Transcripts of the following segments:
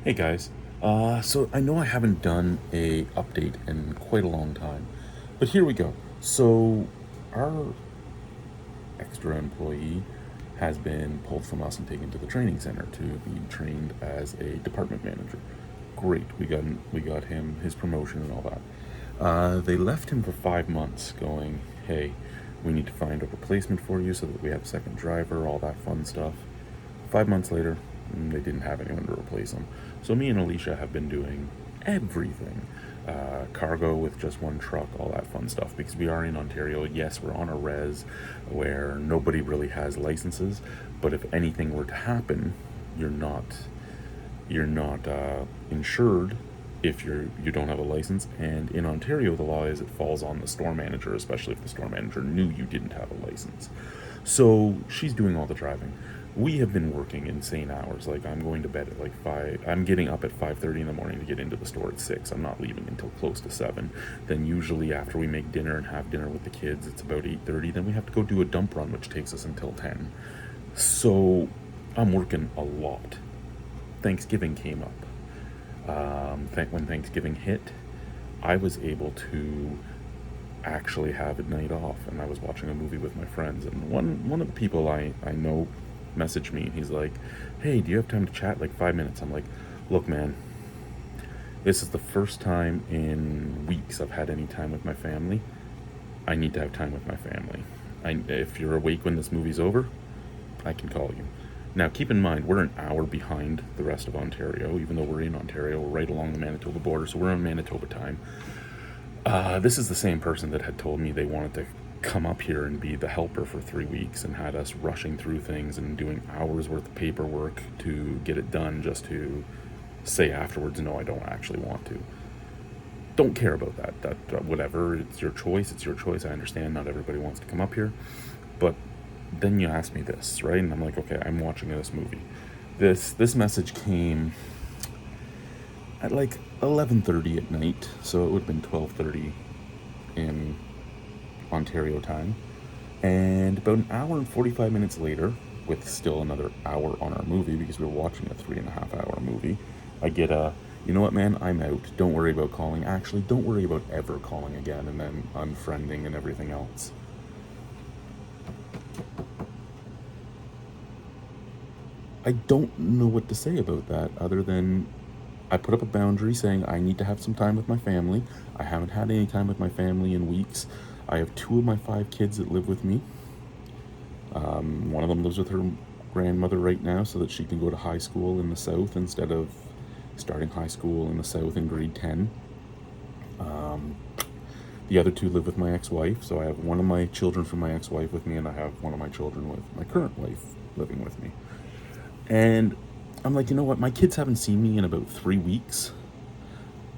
Hey guys, so I know I haven't done a update in quite a long time, but here we go. So our extra employee has been pulled from us and taken to the training center to be trained as a department manager. Great, we got him his promotion and all that. They left him for 5 months, going, "Hey, we need to find a replacement for you so that we have a second driver, all that fun stuff." 5 months later, they didn't have anyone to replace him. So me and Alicia have been doing everything, cargo with just one truck, all that fun stuff, because we are in Ontario. Yes, we're on a res where nobody really has licenses, but if anything were to happen, you're not insured if you don't have a license. And in Ontario, the law is it falls on the store manager, especially if the store manager knew you didn't have a license. So she's doing all the driving. We have been working insane hours. Like, I'm going to bed at like 5. I'm getting up at 5:30 in the morning to get into the store at 6. I'm not leaving until close to 7. Then usually after we make dinner and have dinner with the kids, it's about 8:30. Then we have to go do a dump run, which takes us until 10. So I'm working a lot. Thanksgiving came up. When Thanksgiving hit, I was able to actually have a night off, and I was watching a movie with my friends. And one of the people I know messaged me, and he's like, "Hey, do you have time to chat? Like 5 minutes?" I'm like, "Look, man, this is the first time in weeks I've had any time with my family. I need to have time with my family. If you're awake when this movie's over, I can call you." Now, keep in mind, we're an hour behind the rest of Ontario, even though we're in Ontario. We're right along the Manitoba border, so we're on Manitoba time. This is the same person that had told me they wanted to come up here and be the helper for 3 weeks and had us rushing through things and doing hours worth of paperwork to get it done, just to say afterwards, "No, I don't actually want to." Don't care about that. Whatever, it's your choice. It's your choice. I understand not everybody wants to come up here, but then you ask me this, right? And I'm like, okay, I'm watching this movie. This message came at like 11:30 at night, so it would have been 12:30 in Ontario time. And about an hour and 45 minutes later, with still another hour on our movie because we were watching a 3.5 hour movie, I get a, "You know what, man, I'm out. Don't worry about calling. Actually, don't worry about ever calling again," and then unfriending and everything else. I don't know what to say about that other than I put up a boundary saying I need to have some time with my family. I haven't had any time with my family in weeks. I have 2 of my 5 kids that live with me. One of them lives with her grandmother right now so that she can go to high school in the south instead of starting high school in the south in grade 10. The other 2 live with my ex-wife, so I have one of my children from my ex-wife with me, and I have one of my children with my current wife living with me. And I'm like, you know what? My kids haven't seen me in about 3 weeks.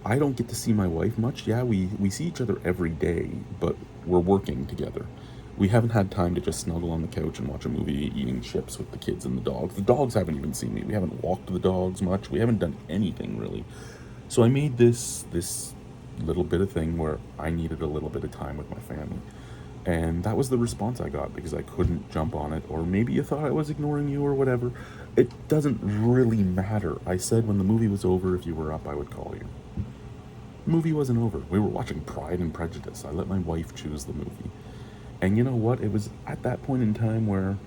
I don't get to see my wife much. Yeah, we see each other every day, but we're working together. We haven't had time to just snuggle on the couch and watch a movie eating chips with the kids and the dogs. The dogs haven't even seen me. We haven't walked the dogs much. We haven't done anything really. So I made this little bit of thing where I needed a little bit of time with my family. And that was the response I got because I couldn't jump on it. Or maybe you thought I was ignoring you or whatever. It doesn't really matter. I said when the movie was over, if you were up, I would call you. The movie wasn't over. We were watching Pride and Prejudice. I let my wife choose the movie. And you know what? It was at that point in time where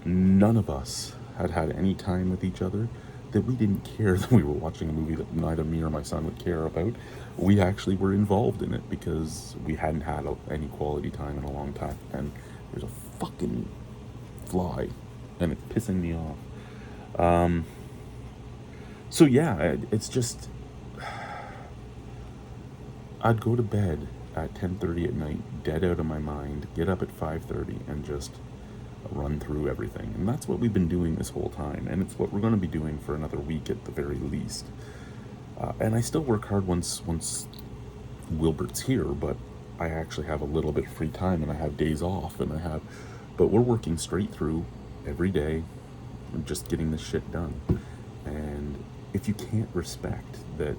none of us had had any time with each other, that we didn't care that we were watching a movie that neither me or my son would care about. We actually were involved in it because we hadn't had any quality time in a long time. And there's a fucking fly, and it's pissing me off. So yeah, it's just I'd go to bed at 10:30 at night, dead out of my mind, get up at 5:30, and just run through everything. And that's what we've been doing this whole time, and it's what we're going to be doing for another week at the very least. And I still work hard once Wilbert's here, but I actually have a little bit of free time, and I have days off, and but we're working straight through every day, and just getting this shit done. And if you can't respect that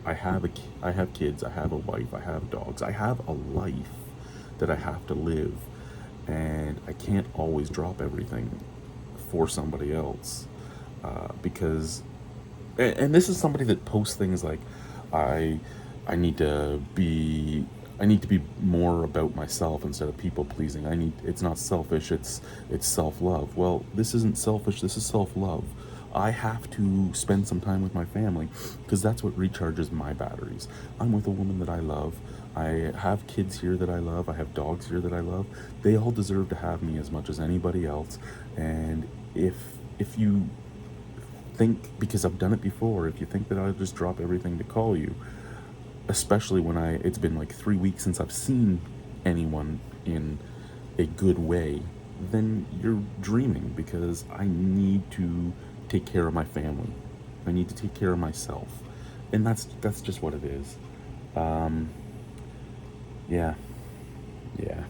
I have kids, I have a wife, I have dogs, I have a life that I have to live, and I can't always drop everything for somebody else, because and this is somebody that posts things like, I I need to be I need to be more about myself instead of people pleasing. It's not selfish, it's self-love. Well, this isn't selfish, this is self-love. I have to spend some time with my family because that's what recharges my batteries. I'm with a woman that I love. I have kids here that I love. I have dogs here that I love. They all deserve to have me as much as anybody else. And if you think, because I've done it before, if you think that I'll just drop everything to call you, especially when it's been like 3 weeks since I've seen anyone in a good way, then you're dreaming, because I need to take care of my family. I need to take care of myself. And that's just what it is. Yeah. Yeah.